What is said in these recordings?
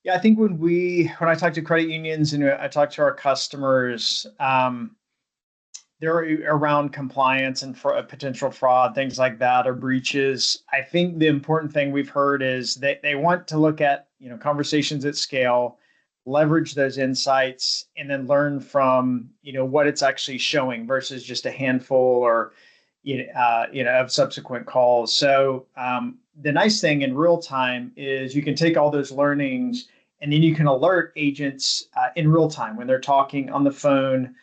Yeah, I think when I talk to credit unions and I talk to our customers, they're around compliance and for potential fraud, things like that, or breaches. I think the important thing we've heard is they want to look at, conversations at scale, leverage those insights, and then learn from, what it's actually showing versus just a handful or of subsequent calls. So the nice thing in real time is you can take all those learnings and then you can alert agents in real time when they're talking on the phone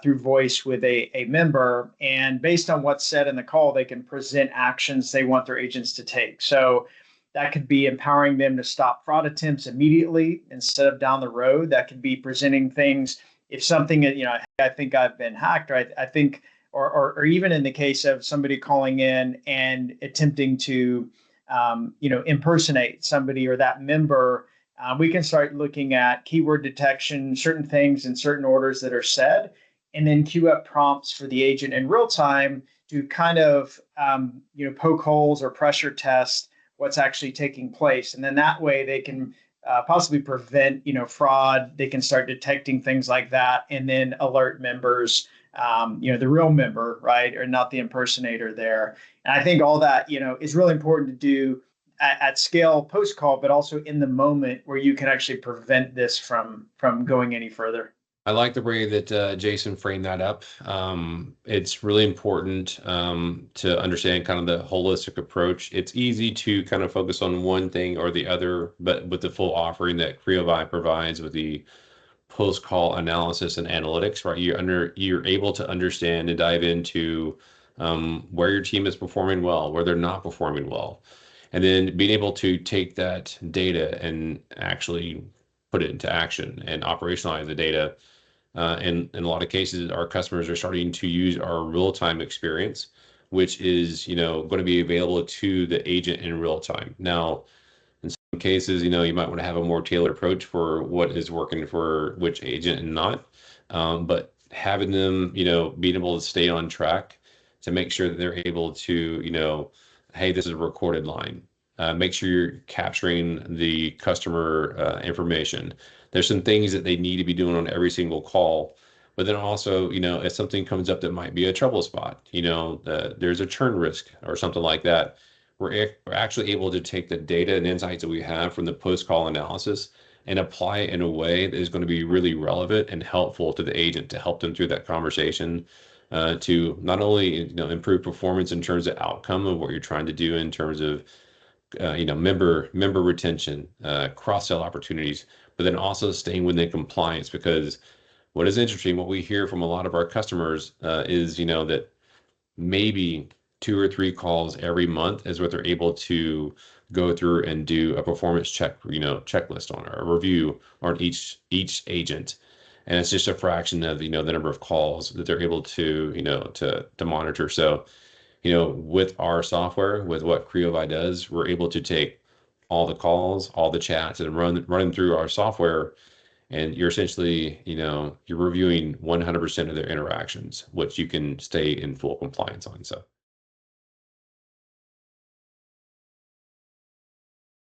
through voice with a member. And based on what's said in the call, they can present actions they want their agents to take. So that could be empowering them to stop fraud attempts immediately instead of down the road. That could be presenting things if something, I think I've been hacked, right? I think, or even in the case of somebody calling in and attempting to, impersonate somebody or that member, we can start looking at keyword detection, certain things in certain orders that are said, and then queue up prompts for the agent in real time to kind of poke holes or pressure test what's actually taking place, and then that way they can possibly prevent fraud. They can start detecting things like that, and then alert members, the real member, right, or not the impersonator there. And I think all that is really important to do at scale post call, but also in the moment where you can actually prevent this from going any further. I like the way that Jason framed that up. It's really important to understand kind of the holistic approach. It's easy to kind of focus on one thing or the other, but with the full offering that CreoVi provides with the post-call analysis and analytics, right? You're able to understand and dive into where your team is performing well, where they're not performing well, and then being able to take that data and actually put it into action and operationalize the data. In a lot of cases, our customers are starting to use our real-time experience, which is, going to be available to the agent in real time. Now, in some cases, you might want to have a more tailored approach for what is working for which agent and not. But having them, being able to stay on track to make sure that they're able to, hey, this is a recorded line. Make sure you're capturing the customer information. There's some things that they need to be doing on every single call. But then also, if something comes up that might be a trouble spot, there's a churn risk or something like that, we're actually able to take the data and insights that we have from the post-call analysis and apply it in a way that is going to be really relevant and helpful to the agent to help them through that conversation, to not only improve performance in terms of outcome of what you're trying to do in terms of member retention, cross-sell opportunities, but then also staying within compliance. Because what is interesting, what we hear from a lot of our customers is that maybe 2 or 3 calls every month is what they're able to go through and do a performance checklist on, or a review on each agent. And it's just a fraction of the number of calls that they're able to to monitor. So with our software, with what CreoVi does, we're able to take all the calls, all the chats, and run them through our software. And you're essentially, you're reviewing 100% of their interactions, which you can stay in full compliance on. So